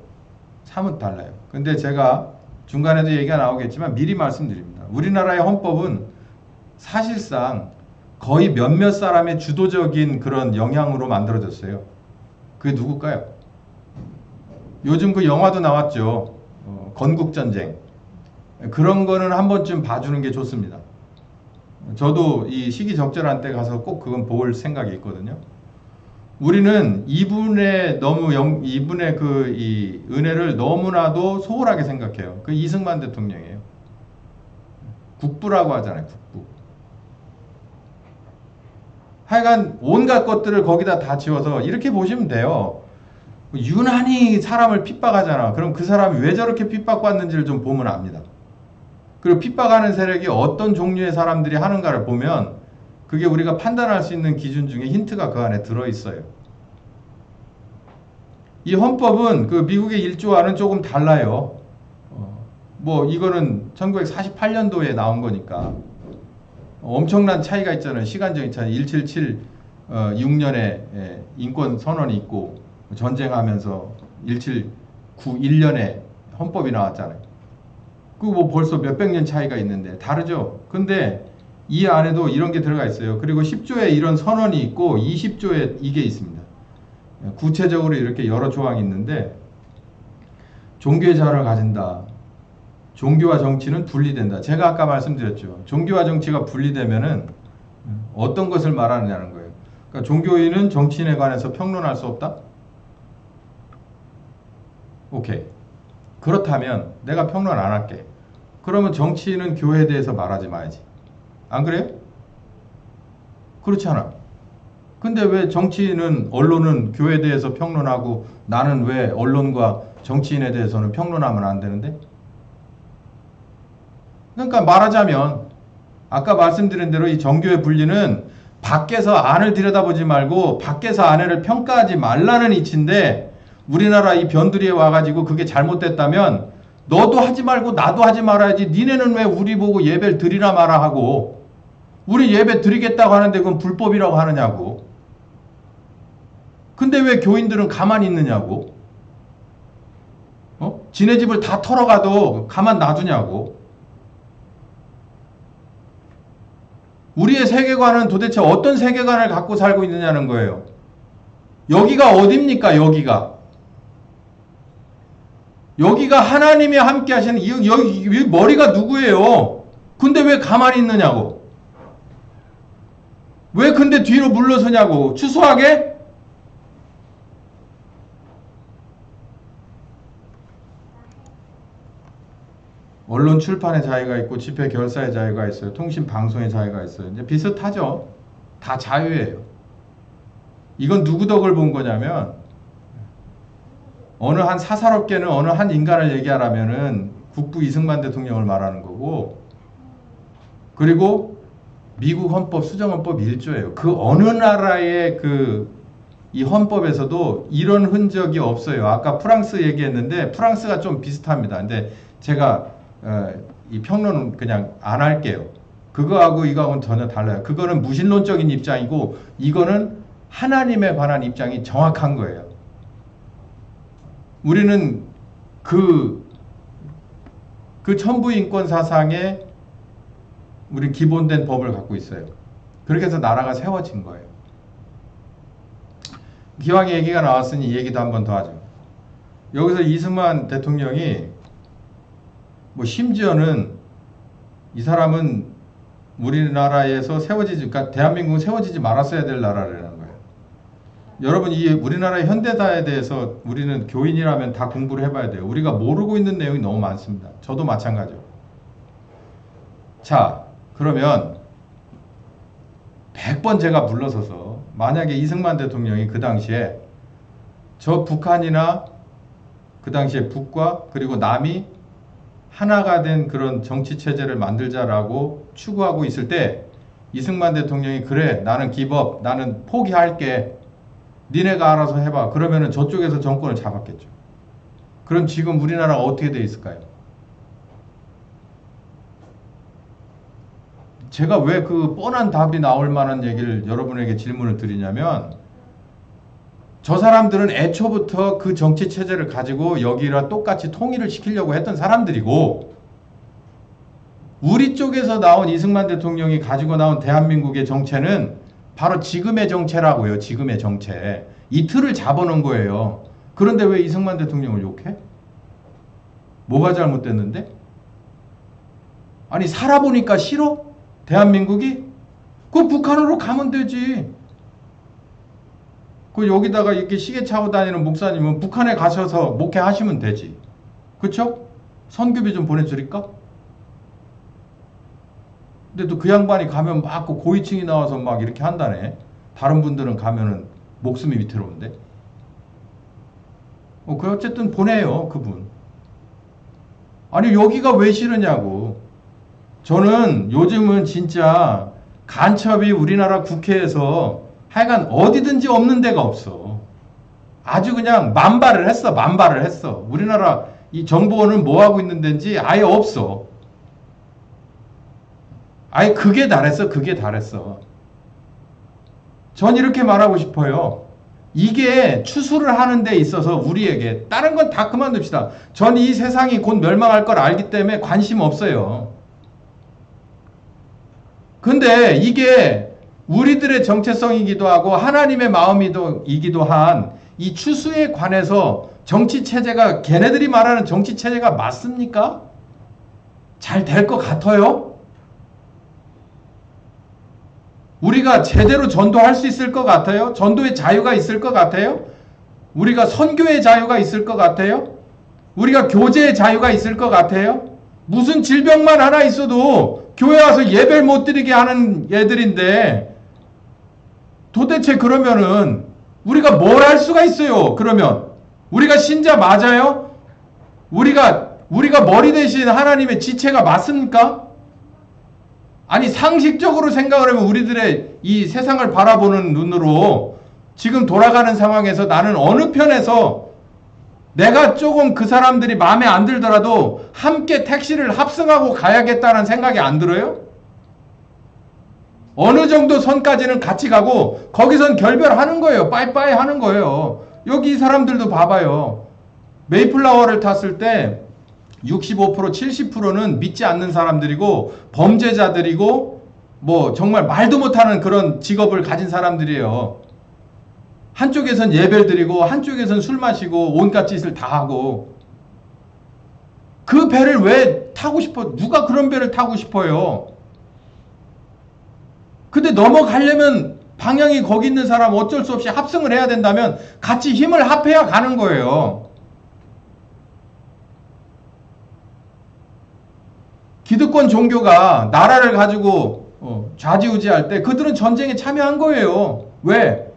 사뭇 달라요. 근데 제가 중간에도 얘기가 나오겠지만 미리 말씀드립니다. 우리나라의 헌법은 사실상 거의 몇몇 사람의 주도적인 그런 영향으로 만들어졌어요. 그게 누굴까요? 요즘 그 영화도 나왔죠. 건국전쟁. 그런 거는 한 번쯤 봐주는 게 좋습니다. 저도 이 시기적절한 때 가서 꼭 그건 볼 생각이 있거든요. 우리는 이분의 그 이 은혜를 너무나도 소홀하게 생각해요. 그 이승만 대통령이에요. 국부라고 하잖아요. 국부. 하여간 온갖 것들을 거기다 다 지워서 이렇게 보시면 돼요. 유난히 사람을 핍박하잖아. 그럼 그 사람이 왜 저렇게 핍박받는지를 좀 보면 압니다. 그리고 핍박하는 세력이 어떤 종류의 사람들이 하는가를 보면 그게 우리가 판단할 수 있는 기준 중에 힌트가 그 안에 들어있어요. 이 헌법은 그 미국의 1조와는 조금 달라요. 뭐 이거는 1948년도에 나온 거니까 엄청난 차이가 있잖아요. 시간적인 차이. 1776년에 인권 선언이 있고 전쟁하면서 1791년에 헌법이 나왔잖아요. 그 뭐 벌써 몇백 년 차이가 있는데 다르죠. 근데 이 안에도 이런 게 들어가 있어요. 그리고 10조에 이런 선언이 있고 20조에 이게 있습니다. 구체적으로 이렇게 여러 조항이 있는데 종교의 자유를 가진다. 종교와 정치는 분리된다. 제가 아까 말씀드렸죠. 종교와 정치가 분리되면은 어떤 것을 말하느냐는 거예요. 그러니까 종교인은 정치인에 관해서 평론할 수 없다? 오케이. 그렇다면 내가 평론 안 할게. 그러면 정치인은 교회에 대해서 말하지 마야지. 안 그래요? 그렇지 않아. 근데 왜 정치인은 언론은 교회에 대해서 평론하고 나는 왜 언론과 정치인에 대해서는 평론하면 안 되는데? 그러니까 말하자면 아까 말씀드린 대로 이 정교의 분리는 밖에서 안을 들여다보지 말고 밖에서 안을 평가하지 말라는 이치인데 우리나라 이 변두리에 와가지고 그게 잘못됐다면 너도 하지 말고 나도 하지 말아야지. 니네는 왜 우리 보고 예배를 드리라 마라 하고 우리 예배 드리겠다고 하는데 그건 불법이라고 하느냐고. 근데 왜 교인들은 가만히 있느냐고. 지네 집을 다 털어가도 가만 놔두냐고. 우리의 세계관은 도대체 어떤 세계관을 갖고 살고 있느냐는 거예요. 여기가 어딥니까? 여기가 하나님이 함께 하시는 여기 머리가 누구예요? 근데 왜 가만히 있느냐고. 왜 근데 뒤로 물러서냐고. 추수하게? 언론 출판의 자유가 있고 집회 결사의 자유가 있어요. 통신 방송의 자유가 있어요. 이제 비슷하죠. 다 자유예요. 이건 누구 덕을 본 거냐면 어느 한 사사롭게는 어느 한 인간을 얘기하라면은 국부 이승만 대통령을 말하는 거고 그리고 미국 헌법 수정헌법 1조예요. 그 어느 나라의 이 헌법에서도 이런 흔적이 없어요. 아까 프랑스 얘기했는데 프랑스가 좀 비슷합니다. 근데 제가 이 평론은 그냥 안 할게요. 그거하고 이거하고는 전혀 달라요. 그거는 무신론적인 입장이고 이거는 하나님에 관한 입장이 정확한 거예요. 우리는 그 천부인권 사상에 우리 기본된 법을 갖고 있어요. 그렇게 해서 나라가 세워진 거예요. 기왕 얘기가 나왔으니 이 얘기도 한 번 더 하죠. 여기서 이승만 대통령이 뭐 심지어는 이 사람은 우리나라에서 그러니까 대한민국은 세워지지 말았어야 될 나라라는 거예요. 여러분 이 우리나라의 현대사에 대해서 우리는 교인이라면 다 공부를 해봐야 돼요. 우리가 모르고 있는 내용이 너무 많습니다. 저도 마찬가지요. 자 그러면 100번 제가 물러서서 만약에 이승만 대통령이 그 당시에 저 북한이나 그 당시에 북과 그리고 남이 하나가 된 그런 정치체제를 만들자라고 추구하고 있을 때 이승만 대통령이 그래 나는 기법 나는 포기할게 니네가 알아서 해봐 그러면은 저쪽에서 정권을 잡았겠죠. 그럼 지금 우리나라가 어떻게 돼 있을까요? 제가 왜 그 뻔한 답이 나올 만한 얘기를 여러분에게 질문을 드리냐면 저 사람들은 애초부터 그 정치 체제를 가지고 여기랑 똑같이 통일을 시키려고 했던 사람들이고 우리 쪽에서 나온 이승만 대통령이 가지고 나온 대한민국의 정체는 바로 지금의 정체라고요. 지금의 정체. 이 틀을 잡아놓은 거예요. 그런데 왜 이승만 대통령을 욕해? 뭐가 잘못됐는데? 아니 살아보니까 싫어? 대한민국이? 그 북한으로 가면 되지. 그 여기다가 이렇게 시계 차고 다니는 목사님은 북한에 가셔서 목회하시면 되지. 그쵸? 선교비 좀 보내드릴까? 근데 또 그 양반이 가면 막 고위층이 나와서 막 이렇게 한다네. 다른 분들은 가면은 목숨이 위태로운데. 그 어쨌든 보내요, 그분. 아니 여기가 왜 싫으냐고. 저는 요즘은 진짜 간첩이 우리나라 국회에서 하여간 어디든지 없는 데가 없어. 아주 그냥 만발을 했어. 우리나라 이 정보원은 뭐 하고 있는 데인지 아예 없어. 아예 그게 달했어. 전 이렇게 말하고 싶어요. 이게 추수를 하는 데 있어서 우리에게 다른 건 다 그만둡시다. 전 이 세상이 곧 멸망할 걸 알기 때문에 관심 없어요. 근데 이게 우리들의 정체성이기도 하고 하나님의 마음이기도 한 이 추수에 관해서 정치체제가 걔네들이 말하는 정치체제가 맞습니까? 잘 될 것 같아요? 우리가 제대로 전도할 수 있을 것 같아요? 전도의 자유가 있을 것 같아요? 우리가 선교의 자유가 있을 것 같아요? 우리가 교제의 자유가 있을 것 같아요? 무슨 질병만 하나 있어도 교회 와서 예배를 못 드리게 하는 애들인데 도대체 그러면은 우리가 뭘 할 수가 있어요? 그러면 우리가 신자 맞아요? 우리가 머리 대신 하나님의 지체가 맞습니까? 아니 상식적으로 생각을 하면 우리들의 이 세상을 바라보는 눈으로 지금 돌아가는 상황에서 나는 어느 편에서 내가 조금 그 사람들이 마음에 안 들더라도 함께 택시를 합승하고 가야겠다는 생각이 안 들어요? 어느 정도 선까지는 같이 가고 거기선 결별하는 거예요. 빠이빠이 하는 거예요. 여기 이 사람들도 봐봐요. 메이플라워를 탔을 때 65% 70%는 믿지 않는 사람들이고 범죄자들이고 뭐 정말 말도 못하는 그런 직업을 가진 사람들이에요. 한쪽에선 예배를 드리고 한쪽에선 술 마시고 온갖 짓을 다 하고 그 배를 왜 타고 싶어? 누가 그런 배를 타고 싶어요? 근데 넘어가려면 방향이 거기 있는 사람 어쩔 수 없이 합승을 해야 된다면 같이 힘을 합해야 가는 거예요. 기득권 종교가 나라를 가지고 좌지우지할 때 그들은 전쟁에 참여한 거예요. 왜?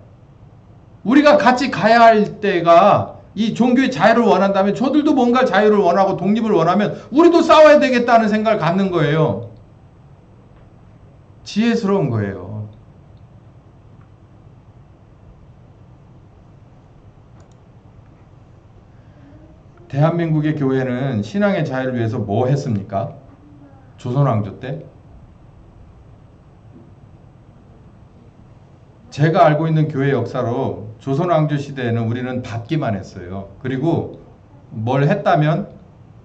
우리가 같이 가야 할 때가 이 종교의 자유를 원한다면 저들도 뭔가 자유를 원하고 독립을 원하면 우리도 싸워야 되겠다는 생각을 갖는 거예요. 지혜스러운 거예요. 대한민국의 교회는 신앙의 자유를 위해서 뭐 했습니까? 조선왕조 때? 제가 알고 있는 교회 역사로 조선왕조 시대에는 우리는 받기만 했어요. 그리고 뭘 했다면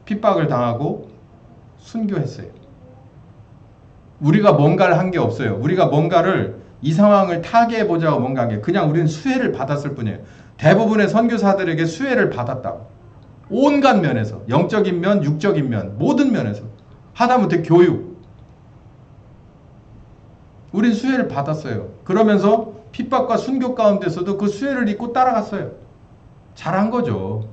핍박을 당하고 순교했어요. 우리가 뭔가를 한 게 없어요. 우리가 뭔가를 이 상황을 타개해보자고 뭔가 한 게 그냥 우리는 수혜를 받았을 뿐이에요. 대부분의 선교사들에게 수혜를 받았다고. 온갖 면에서 영적인 면, 육적인 면, 모든 면에서 하다못해 교육. 우린 수혜를 받았어요. 그러면서 핍박과 순교 가운데서도 그 수혜를 잊고 따라갔어요. 잘한 거죠.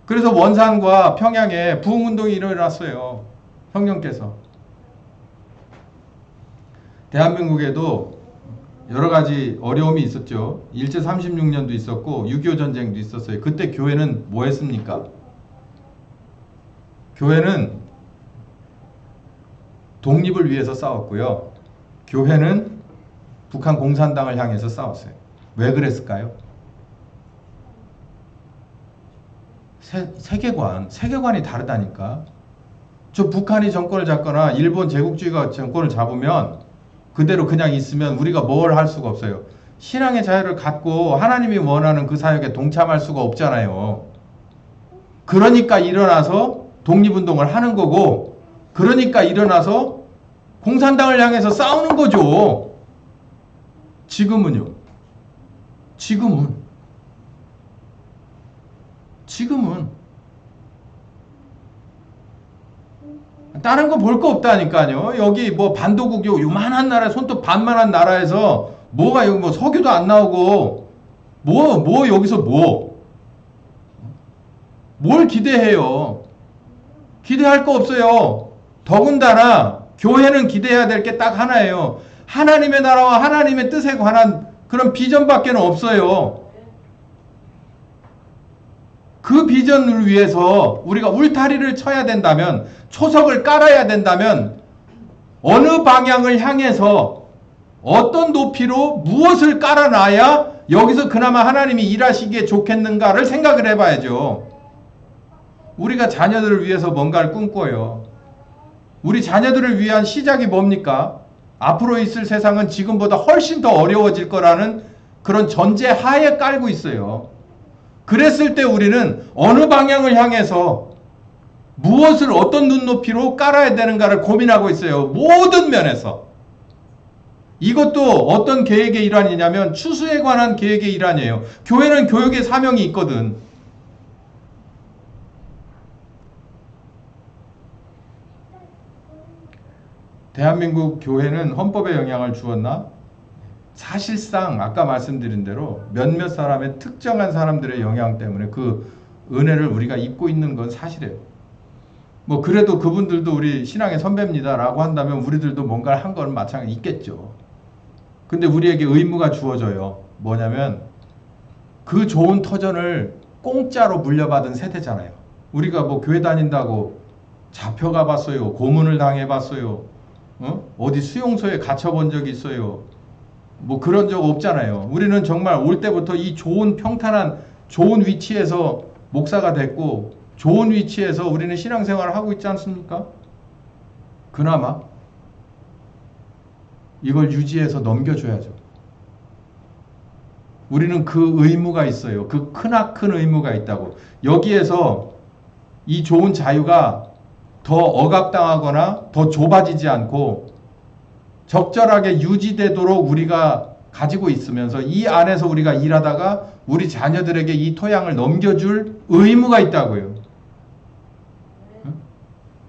그래서 원산과 평양에 부흥운동이 일어났어요. 성령께서. 대한민국에도 여러 가지 어려움이 있었죠. 일제 36년도 있었고 6.25 전쟁도 있었어요. 그때 교회는 뭐 했습니까? 교회는 독립을 위해서 싸웠고요. 교회는 북한 공산당을 향해서 싸웠어요. 왜 그랬을까요? 세계관이 다르다니까. 저 북한이 정권을 잡거나 일본 제국주의가 정권을 잡으면 그대로 그냥 있으면 우리가 뭘 할 수가 없어요. 신앙의 자유를 갖고 하나님이 원하는 그 사역에 동참할 수가 없잖아요. 그러니까 일어나서 독립운동을 하는 거고, 그러니까 일어나서 공산당을 향해서 싸우는 거죠. 지금은요. 지금은 지금은 다른 거 볼 거 없다니까요. 여기 뭐 반도국 요만한 나라, 손톱 반만한 나라에서 뭐가 여기 뭐 석유도 안 나오고 뭐 여기서 뭘 기대해요? 기대할 거 없어요. 더군다나 교회는 기대해야 될 게 딱 하나예요. 하나님의 나라와 하나님의 뜻에 관한 그런 비전밖에 없어요. 그 비전을 위해서 우리가 울타리를 쳐야 된다면, 초석을 깔아야 된다면 어느 방향을 향해서 어떤 높이로 무엇을 깔아놔야 여기서 그나마 하나님이 일하시기에 좋겠는가를 생각을 해봐야죠. 우리가 자녀들을 위해서 뭔가를 꿈꿔요. 우리 자녀들을 위한 시작이 뭡니까? 앞으로 있을 세상은 지금보다 훨씬 더 어려워질 거라는 그런 전제 하에 깔고 있어요. 그랬을 때 우리는 어느 방향을 향해서 무엇을 어떤 눈높이로 깔아야 되는가를 고민하고 있어요. 모든 면에서. 이것도 어떤 계획의 일환이냐면 추수에 관한 계획의 일환이에요. 교회는 교육의 사명이 있거든. 대한민국 교회는 헌법에 영향을 주었나? 사실상 아까 말씀드린 대로 몇몇 사람의 특정한 사람들의 영향 때문에 그 은혜를 우리가 입고 있는 건 사실이에요. 뭐 그래도 그분들도 우리 신앙의 선배입니다 라고 한다면 우리들도 뭔가를 한 건 마찬가지 있겠죠. 근데 우리에게 의무가 주어져요. 뭐냐면 그 좋은 터전을 공짜로 물려받은 세대잖아요. 우리가 뭐 교회 다닌다고 잡혀가 봤어요. 고문을 당해봤어요. 어디 수용소에 갇혀본 적이 있어요. 뭐 그런 적 없잖아요. 우리는 정말 올 때부터 이 좋은 평탄한 좋은 위치에서 목사가 됐고 좋은 위치에서 우리는 신앙생활을 하고 있지 않습니까? 그나마 이걸 유지해서 넘겨줘야죠. 우리는 그 의무가 있어요. 그 크나큰 의무가 있다고. 여기에서 이 좋은 자유가 더 억압당하거나 더 좁아지지 않고 적절하게 유지되도록 우리가 가지고 있으면서 이 안에서 우리가 일하다가 우리 자녀들에게 이 토양을 넘겨줄 의무가 있다고요.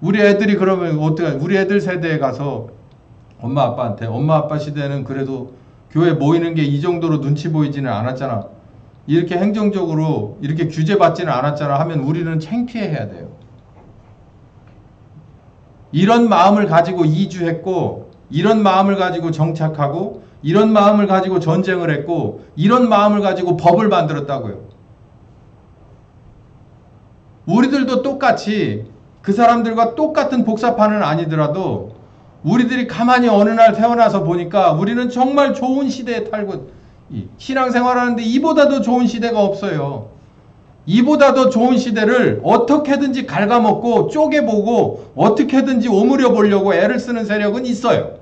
우리 애들이 그러면 어떻게, 우리 애들 세대에 가서 엄마 아빠한테 엄마 아빠 시대는 그래도 교회 모이는 게 이 정도로 눈치 보이지는 않았잖아. 이렇게 행정적으로 이렇게 규제받지는 않았잖아 하면 우리는 창피해야 돼요. 이런 마음을 가지고 이주했고 이런 마음을 가지고 정착하고 이런 마음을 가지고 전쟁을 했고 이런 마음을 가지고 법을 만들었다고요. 우리들도 똑같이 그 사람들과 똑같은 복사판은 아니더라도 우리들이 가만히 어느 날 태어나서 보니까 우리는 정말 좋은 시대에 살고 신앙생활하는데 이보다 더 좋은 시대가 없어요. 이보다 더 좋은 시대를 어떻게든지 갉아먹고 쪼개보고 어떻게든지 오므려 보려고 애를 쓰는 세력은 있어요.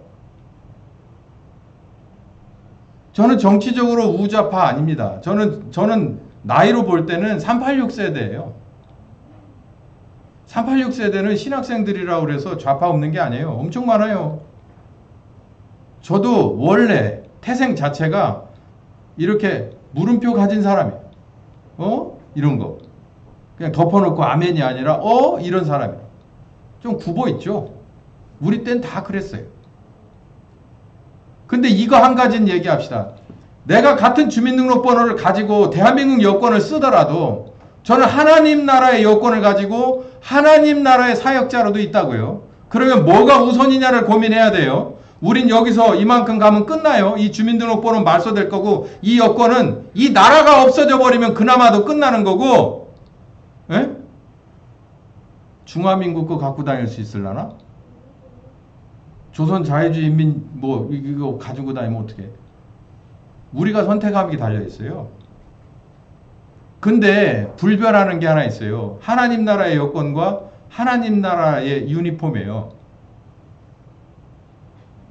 저는 정치적으로 우좌파 아닙니다. 저는 나이로 볼 때는 386 세대예요. 386 세대는 신학생들이라고 그래서 좌파 없는 게 아니에요. 엄청 많아요. 저도 원래 태생 자체가 이렇게 물음표 가진 사람이에요. 이런 거. 그냥 덮어놓고 아멘이 아니라 이런 사람이에요. 좀 굽어 있죠. 우리 땐 다 그랬어요. 근데 이거 한 가지는 얘기합시다. 내가 같은 주민등록번호를 가지고 대한민국 여권을 쓰더라도 저는 하나님 나라의 여권을 가지고 하나님 나라의 사역자로도 있다고요. 그러면 뭐가 우선이냐를 고민해야 돼요. 우린 여기서 이만큼 가면 끝나요. 이 주민등록번호는 말소될 거고 이 여권은 이 나라가 없어져 버리면 그나마도 끝나는 거고, 에? 중화민국 거 갖고 다닐 수 있을라나? 조선 자유주의인민 뭐 이거 가지고 다니면 어떡해? 우리가 선택하는 게 달려 있어요. 근데 불변하는 게 하나 있어요. 하나님 나라의 여권과 하나님 나라의 유니폼이에요.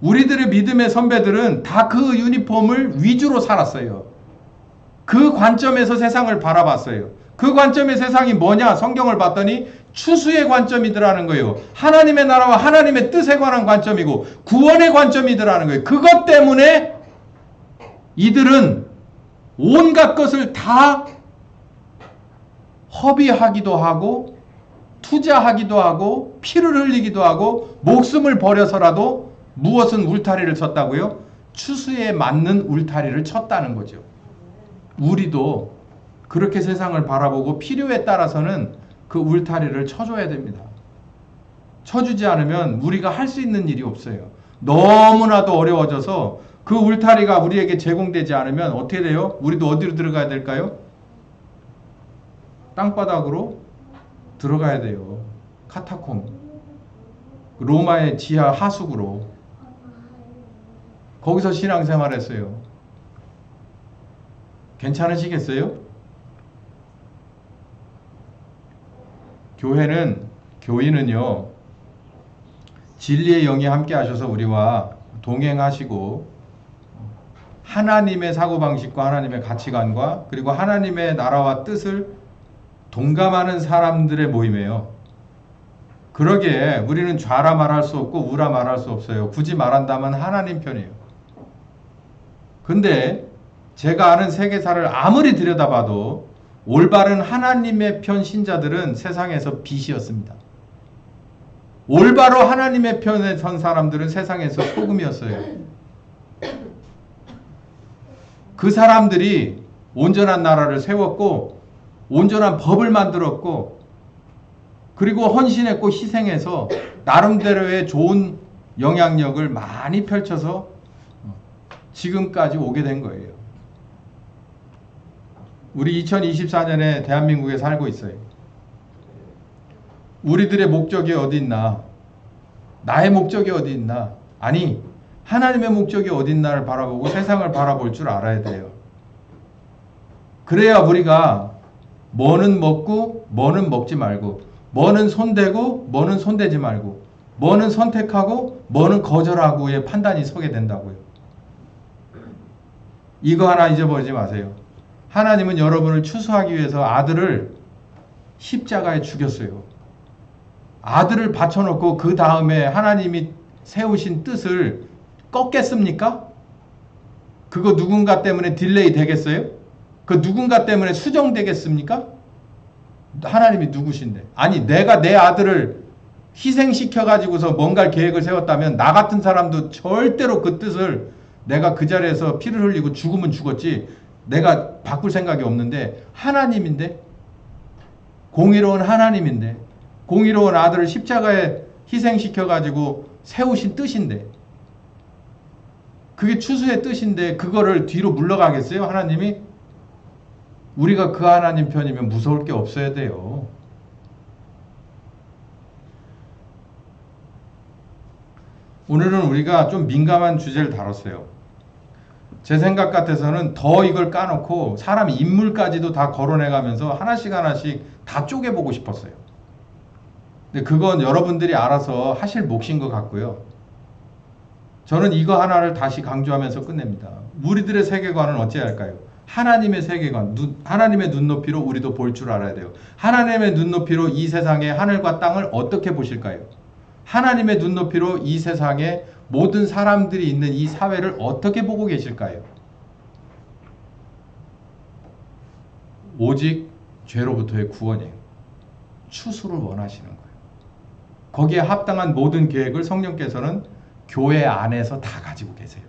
우리들의 믿음의 선배들은 다 그 유니폼을 위주로 살았어요. 그 관점에서 세상을 바라봤어요. 그 관점의 세상이 뭐냐? 성경을 봤더니 추수의 관점이더라는 거예요. 하나님의 나라와 하나님의 뜻에 관한 관점이고 구원의 관점이더라는 거예요. 그것 때문에 이들은 온갖 것을 다 허비하기도 하고 투자하기도 하고 피를 흘리기도 하고 목숨을 버려서라도 무엇은 울타리를 쳤다고요? 추수에 맞는 울타리를 쳤다는 거죠. 우리도 그렇게 세상을 바라보고 필요에 따라서는 그 울타리를 쳐줘야 됩니다. 쳐주지 않으면 우리가 할 수 있는 일이 없어요. 너무나도 어려워져서 그 울타리가 우리에게 제공되지 않으면 어떻게 돼요? 우리도 어디로 들어가야 될까요? 땅바닥으로 들어가야 돼요. 카타콤. 로마의 지하 하수구로. 거기서 신앙생활 했어요. 괜찮으시겠어요? 교인은요, 진리의 영이 함께 하셔서 우리와 동행하시고, 하나님의 사고방식과 하나님의 가치관과 그리고 하나님의 나라와 뜻을 동감하는 사람들의 모임이에요. 그러기에 우리는 좌라 말할 수 없고 우라 말할 수 없어요. 굳이 말한다면 하나님 편이에요. 근데 제가 아는 세계사를 아무리 들여다봐도 올바른 하나님의 편 신자들은 세상에서 빛이었습니다. 올바로 하나님의 편에 선 사람들은 세상에서 소금이었어요. 그 사람들이 온전한 나라를 세웠고 온전한 법을 만들었고 그리고 헌신했고 희생해서 나름대로의 좋은 영향력을 많이 펼쳐서 지금까지 오게 된 거예요. 우리 2024년에 대한민국에 살고 있어요. 우리들의 목적이 어디 있나? 나의 목적이 어디 있나? 아니, 하나님의 목적이 어디 있나를 바라보고 세상을 바라볼 줄 알아야 돼요. 그래야 우리가 뭐는 먹고 뭐는 먹지 말고 뭐는 손대고 뭐는 손대지 말고 뭐는 선택하고 뭐는 거절하고의 판단이 서게 된다고요. 이거 하나 잊어버리지 마세요. 하나님은 여러분을 추수하기 위해서 아들을 십자가에 죽였어요. 아들을 바쳐놓고 그 다음에 하나님이 세우신 뜻을 꺾겠습니까? 그거 누군가 때문에 딜레이 되겠어요? 그 누군가 때문에 수정되겠습니까? 하나님이 누구신데? 아니 내가 내 아들을 희생시켜가지고서 뭔가 계획을 세웠다면 나 같은 사람도 절대로 그 뜻을 내가 그 자리에서 피를 흘리고 죽으면 죽었지 내가 바꿀 생각이 없는데 하나님인데 공의로운 하나님인데 공의로운 아들을 십자가에 희생시켜가지고 세우신 뜻인데 그게 추수의 뜻인데 그거를 뒤로 물러가겠어요? 하나님이? 우리가 그 하나님 편이면 무서울 게 없어야 돼요. 오늘은 우리가 좀 민감한 주제를 다뤘어요. 제 생각 같아서는 더 이걸 까놓고 사람 인물까지도 다 거론해가면서 하나씩 다 쪼개보고 싶었어요. 근데 그건 여러분들이 알아서 하실 몫인 것 같고요. 저는 이거 하나를 다시 강조하면서 끝냅니다. 우리들의 세계관은 어찌해야 할까요? 하나님의 세계관, 하나님의 눈높이로 우리도 볼 줄 알아야 돼요. 하나님의 눈높이로 이 세상의 하늘과 땅을 어떻게 보실까요? 하나님의 눈높이로 이 세상에 모든 사람들이 있는 이 사회를 어떻게 보고 계실까요? 오직 죄로부터의 구원이에요. 추수를 원하시는 거예요. 거기에 합당한 모든 계획을 성령께서는 교회 안에서 다 가지고 계세요.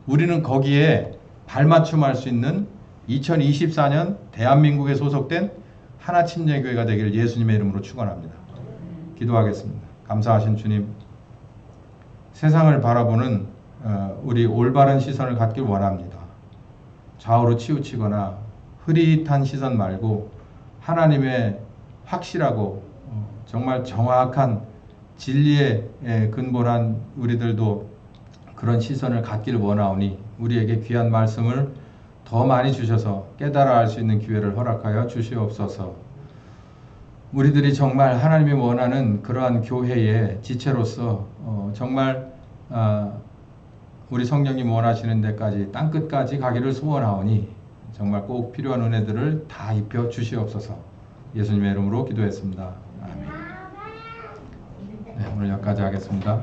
우리는 거기에 발맞춤할 수 있는 2024년 대한민국에 소속된 하나침례교회가 되기를 예수님의 이름으로 축원합니다. 기도하겠습니다. 감사하신 주님, 세상을 바라보는 우리 올바른 시선을 갖길 원합니다. 좌우로 치우치거나 흐릿한 시선 말고 하나님의 확실하고 정말 정확한 진리에 근본한 우리들도 그런 시선을 갖길 원하오니 우리에게 귀한 말씀을 더 많이 주셔서 깨달아 알 수 있는 기회를 허락하여 주시옵소서. 우리들이 정말 하나님이 원하는 그러한 교회의 지체로서 정말 우리 성령님 원하시는 데까지 땅끝까지 가기를 소원하오니 정말 꼭 필요한 은혜들을 다 입혀 주시옵소서. 예수님의 이름으로 기도했습니다. 아멘. 네, 오늘 여기까지 하겠습니다.